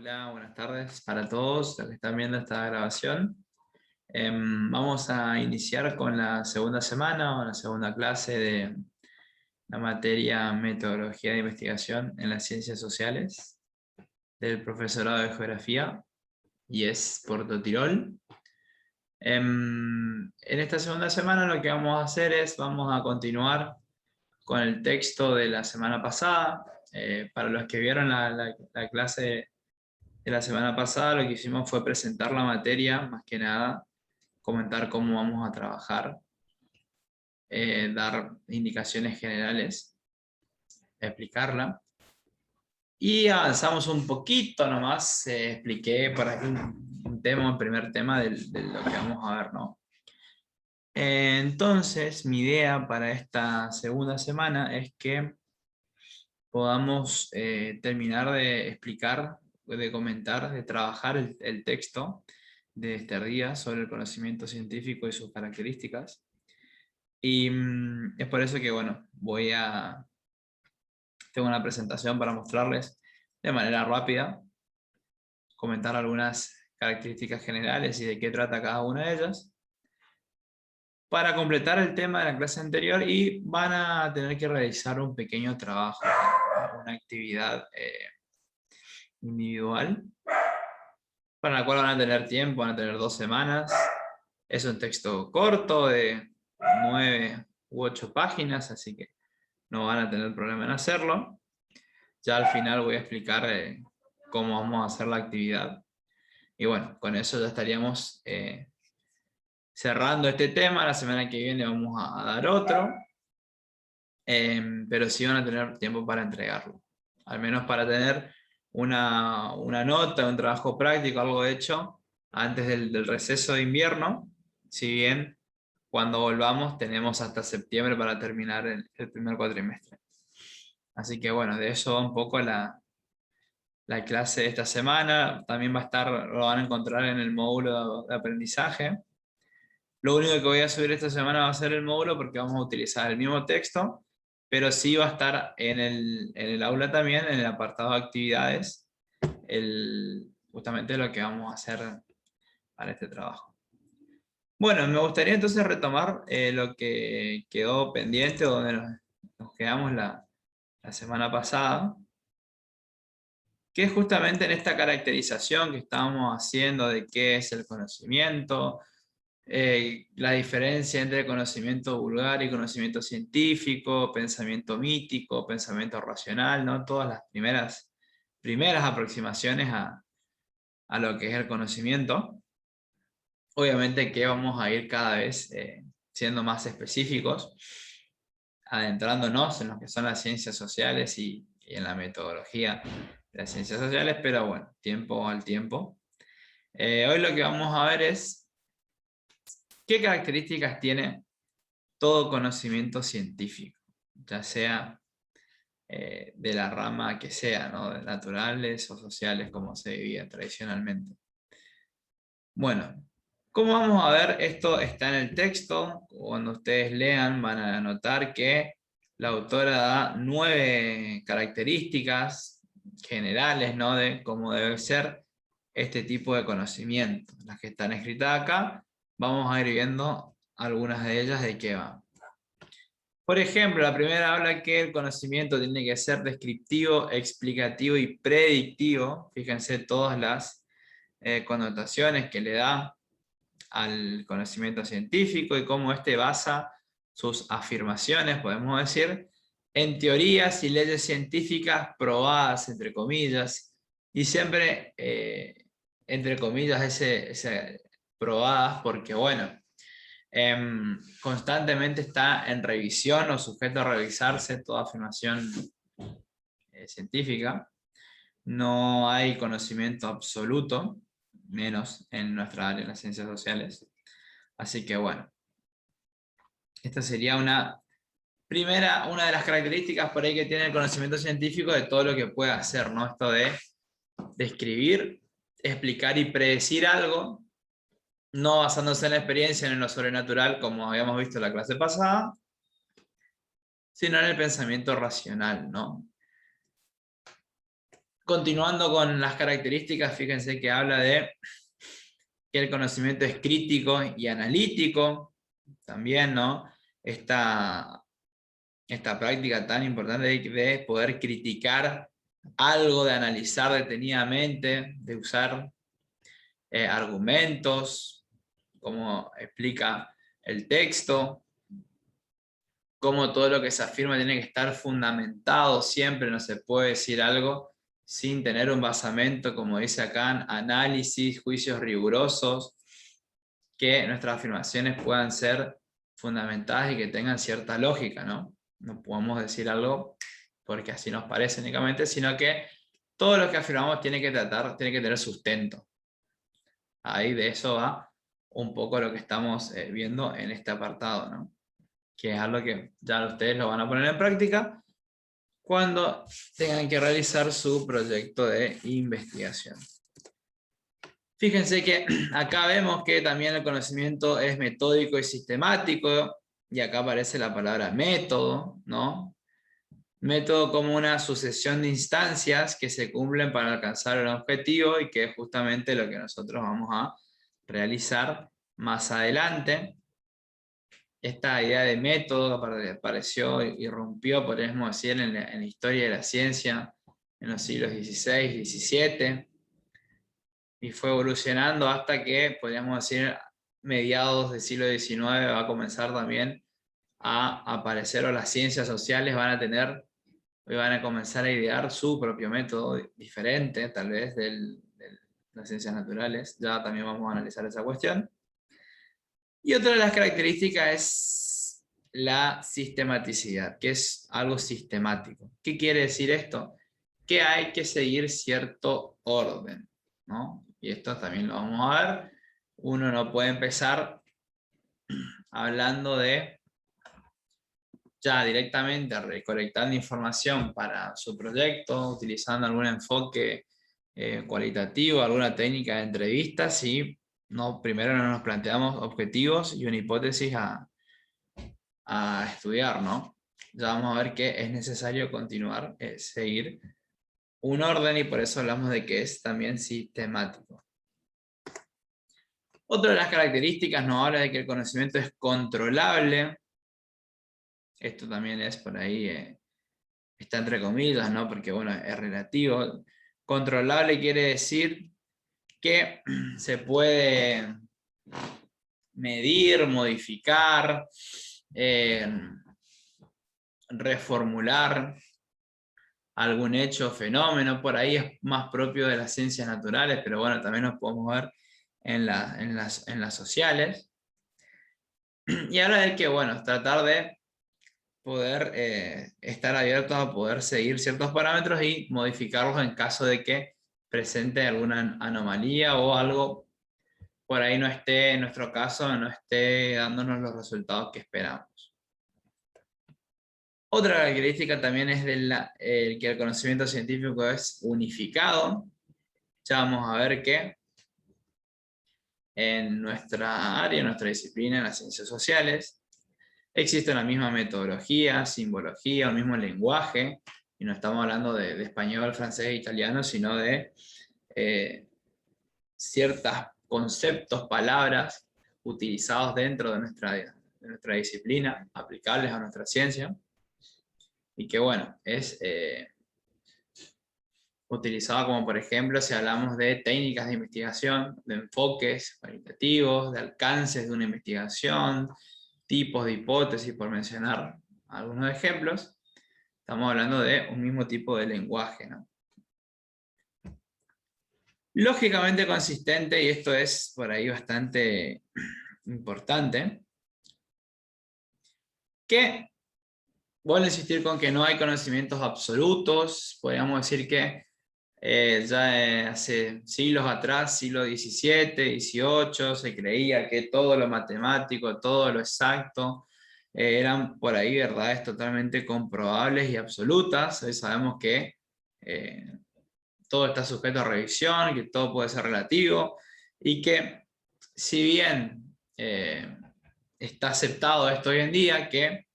Hola, buenas tardes para todos los que están viendo esta grabación. Vamos a iniciar con la segunda semana o la segunda clase de la materia Metodología de Investigación en las Ciencias Sociales del profesorado de Geografía y es Puerto Tirol. En esta segunda semana lo que vamos a hacer es, vamos a continuar con el texto de la semana pasada. Para los que vieron la clase de la semana pasada, lo que hicimos fue presentar la materia, más que nada, comentar cómo vamos a trabajar, dar indicaciones generales, explicarla. Y avanzamos un poquito nomás, expliqué por aquí un tema, un primer tema de lo que vamos a ver, ¿no? Entonces, mi idea para esta segunda semana es que podamos terminar de explicar, de comentar, de trabajar el texto de Esther Díaz sobre el conocimiento científico y sus características. Y es por eso que, bueno, tengo una presentación para mostrarles de manera rápida, comentar algunas características generales y de qué trata cada una de ellas, para completar el tema de la clase anterior, y van a tener que realizar un pequeño trabajo, una actividad individual, para la cual van a tener tiempo, van a tener 2 semanas. Es un texto corto de 9 u 8 páginas, así que no van a tener problema en hacerlo. Ya al final voy a explicar cómo vamos a hacer la actividad. Y bueno, con eso ya estaríamos cerrando este tema. La semana que viene vamos a dar otro. Pero sí van a tener tiempo para entregarlo. Al menos para tener una nota, un trabajo práctico, algo hecho antes del receso de invierno. Si bien cuando volvamos tenemos hasta septiembre para terminar el primer cuatrimestre. Así que bueno, de eso va un poco la clase de esta semana. También lo van a encontrar en el módulo de aprendizaje. Lo único que voy a subir esta semana va a ser el módulo, porque vamos a utilizar el mismo texto, pero sí va a estar en el aula también, en el apartado de actividades, justamente lo que vamos a hacer para este trabajo. Bueno, me gustaría entonces retomar lo que quedó pendiente, donde nos quedamos la semana pasada, que es justamente en esta caracterización que estábamos haciendo de qué es el conocimiento, la diferencia entre conocimiento vulgar y conocimiento científico, pensamiento mítico, pensamiento racional, ¿no? Todas las primeras aproximaciones a lo que es el conocimiento. Obviamente que vamos a ir cada vez siendo más específicos, adentrándonos en lo que son las ciencias sociales y en la metodología de las ciencias sociales, pero bueno, tiempo al tiempo. Hoy lo que vamos a ver es qué características tiene todo conocimiento científico, ya sea de la rama que sea, ¿no? De naturales o sociales, como se vivía tradicionalmente. Bueno, como vamos a ver, esto está en el texto. Cuando ustedes lean van a notar que la autora da 9 características generales, ¿no? De cómo debe ser este tipo de conocimiento. Las que están escritas acá, vamos a ir viendo algunas de ellas de qué van. Por ejemplo, la primera habla que el conocimiento tiene que ser descriptivo, explicativo y predictivo. Fíjense todas las connotaciones que le da al conocimiento científico y cómo éste basa sus afirmaciones, podemos decir, en teorías y leyes científicas probadas, entre comillas, y siempre, entre comillas, ese probadas, porque bueno, constantemente está en revisión o sujeto a revisarse toda afirmación científica. No hay conocimiento absoluto, menos en nuestra área, en las ciencias sociales. Así que bueno, esta sería una de las características por ahí que tiene el conocimiento científico, de todo lo que puede hacer, ¿no? Esto de describir, explicar y predecir algo, no basándose en la experiencia, en lo sobrenatural, como habíamos visto en la clase pasada, sino en el pensamiento racional, ¿no? Continuando con las características, fíjense que habla de que el conocimiento es crítico y analítico, también, ¿no? Esta práctica tan importante de poder criticar algo, de analizar detenidamente, de usar argumentos, como explica el texto, cómo todo lo que se afirma tiene que estar fundamentado siempre, no se puede decir algo sin tener un basamento, como dice acá, análisis, juicios rigurosos, que nuestras afirmaciones puedan ser fundamentadas y que tengan cierta lógica, ¿no? No podemos decir algo porque así nos parece únicamente, sino que todo lo que afirmamos tiene que tener sustento. Ahí de eso va un poco lo que estamos viendo en este apartado, ¿no? Que es algo que ya ustedes lo van a poner en práctica cuando tengan que realizar su proyecto de investigación. Fíjense que acá vemos que también el conocimiento es metódico y sistemático, y acá aparece la palabra método, ¿no? Método como una sucesión de instancias que se cumplen para alcanzar un objetivo y que es justamente lo que nosotros vamos a realizar más adelante. Esta idea de método apareció y irrumpió, podríamos decir, en la historia de la ciencia en los siglos XVI, XVII, y fue evolucionando hasta que, podríamos decir, mediados del siglo XIX va a comenzar también a aparecer, o las ciencias sociales van a comenzar a idear su propio método diferente, tal vez, de las ciencias naturales. Ya también vamos a analizar esa cuestión. Y otra de las características es la sistematicidad, que es algo sistemático. ¿Qué quiere decir esto? Que hay que seguir cierto orden, ¿no? Y esto también lo vamos a ver. Uno no puede empezar hablando de ya directamente recolectando información para su proyecto, utilizando algún enfoque cualitativo, alguna técnica de entrevista, si no, primero no nos planteamos objetivos y una hipótesis a estudiar, ¿no? Ya vamos a ver que es necesario continuar, seguir un orden, y por eso hablamos de que es también sistemático. Otra de las características nos habla de que el conocimiento es controlable. Esto también es por ahí, está entre comillas, ¿no? Porque bueno, es relativo. Controlable quiere decir que se puede medir, modificar, reformular algún hecho o fenómeno. Por ahí es más propio de las ciencias naturales, pero bueno, también nos podemos ver en las sociales. Y habla de que, bueno, tratar de poder estar abiertos a poder seguir ciertos parámetros y modificarlos en caso de que presente alguna anomalía o algo por ahí no esté, en nuestro caso, no esté dándonos los resultados que esperamos. Otra característica también es que el conocimiento científico es unificado. Ya vamos a ver que en nuestra área, en nuestra disciplina, en las ciencias sociales, existe la misma metodología, simbología, el mismo lenguaje, y no estamos hablando de español, francés e italiano, sino de ciertos conceptos, palabras utilizados dentro de nuestra disciplina, aplicables a nuestra ciencia, y que bueno, es utilizado como por ejemplo si hablamos de técnicas de investigación, de enfoques cualitativos, de alcances de una investigación, tipos de hipótesis, por mencionar algunos ejemplos. Estamos hablando de un mismo tipo de lenguaje, ¿no? Lógicamente consistente, y esto es por ahí bastante importante, que vuelvo a insistir con que no hay conocimientos absolutos. Podríamos decir que ya hace siglos atrás, siglo XVII, XVIII, se creía que todo lo matemático, todo lo exacto, eran por ahí verdades totalmente comprobables y absolutas. Hoy sabemos que todo está sujeto a revisión, que todo puede ser relativo, y que si bien está aceptado esto hoy en día, que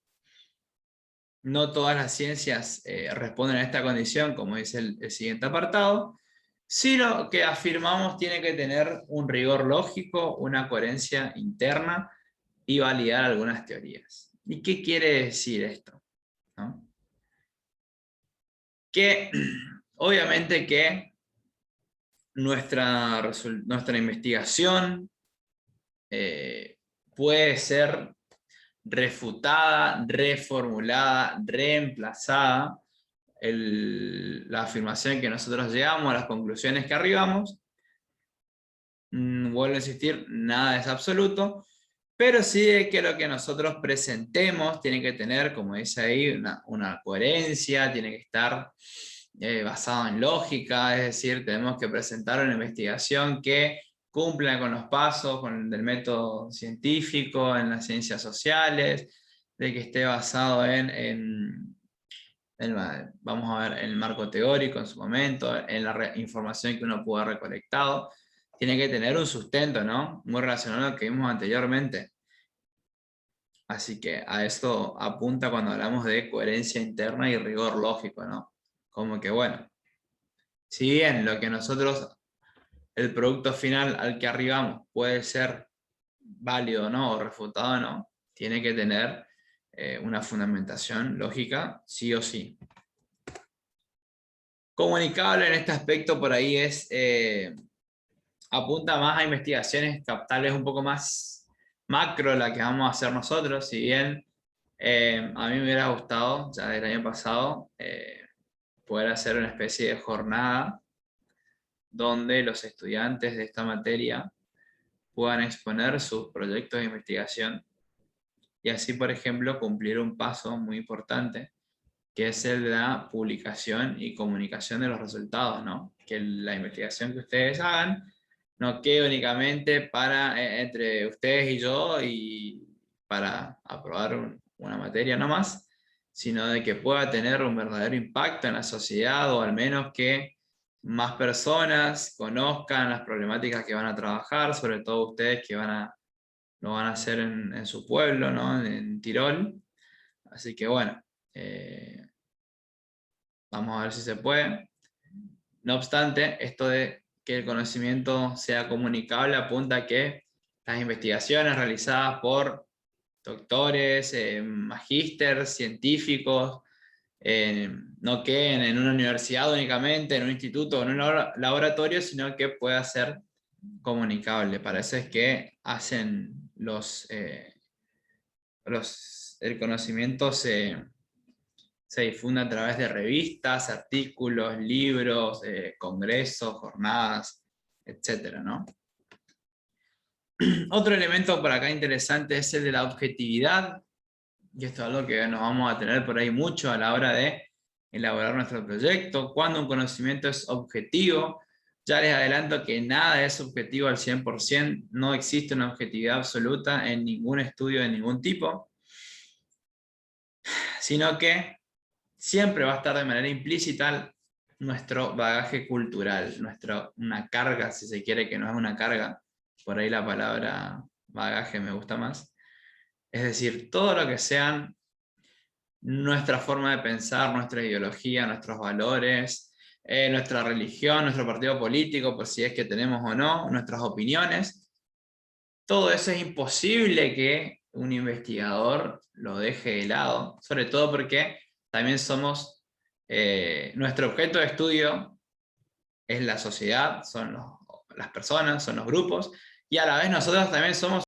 no todas las ciencias responden a esta condición, como dice el siguiente apartado, sino que afirmamos tiene que tener un rigor lógico, una coherencia interna y validar algunas teorías. ¿Y qué quiere decir esto? ¿No? Que obviamente que nuestra investigación puede ser refutada, reformulada, reemplazada, la afirmación que nosotros llegamos, las conclusiones que arribamos. Vuelvo a insistir, nada es absoluto, pero sí de que lo que nosotros presentemos tiene que tener, como dice ahí, una coherencia, tiene que estar basado en lógica, es decir, tenemos que presentar una investigación que cumpla con los pasos del método científico, en las ciencias sociales, de que esté basado vamos a ver, en el marco teórico en su momento, en la información que uno pudo haber recolectado. Tiene que tener un sustento, ¿no? Muy relacionado a lo que vimos anteriormente. Así que a esto apunta cuando hablamos de coherencia interna y rigor lógico, ¿no? Como que, bueno, si bien lo que nosotros, el producto final al que arribamos puede ser válido, ¿no? O refutado, ¿no? Tiene que tener una fundamentación lógica, sí o sí. Comunicable en este aspecto por ahí es, apunta más a investigaciones captables un poco más macro, la que vamos a hacer nosotros, si bien a mí me hubiera gustado, ya del año pasado, poder hacer una especie de jornada donde los estudiantes de esta materia puedan exponer sus proyectos de investigación y así, por ejemplo, cumplir un paso muy importante, que es el de la publicación y comunicación de los resultados, ¿no? Que la investigación que ustedes hagan no quede únicamente para, entre ustedes y yo y para aprobar una materia nomás, sino de que pueda tener un verdadero impacto en la sociedad, o al menos que más personas conozcan las problemáticas que van a trabajar, sobre todo ustedes que lo van a hacer en su pueblo, ¿no? En Tirol. Así que bueno, vamos a ver si se puede. No obstante, esto de que el conocimiento sea comunicable apunta a que las investigaciones realizadas por doctores, magísteres, científicos, no queden en una universidad únicamente, en un instituto o en un laboratorio, sino que pueda ser comunicable. Para eso es que hacen el conocimiento se difunde a través de revistas, artículos, libros, congresos, jornadas, etcétera, ¿no? Otro elemento por acá interesante es el de la objetividad, y esto es algo que nos vamos a tener por ahí mucho a la hora de elaborar nuestro proyecto. Cuando un conocimiento es objetivo, ya les adelanto que nada es objetivo al 100%, no existe una objetividad absoluta en ningún estudio de ningún tipo, sino que siempre va a estar de manera implícita nuestro bagaje cultural, una carga, si se quiere, que no es una carga, por ahí la palabra bagaje me gusta más, es decir, todo lo que sean nuestra forma de pensar, nuestra ideología, nuestros valores, nuestra religión, nuestro partido político, por si es que tenemos o no, nuestras opiniones, todo eso es imposible que un investigador lo deje de lado, sobre todo porque también somos, nuestro objeto de estudio es la sociedad, son las personas, son los grupos, y a la vez nosotros también somos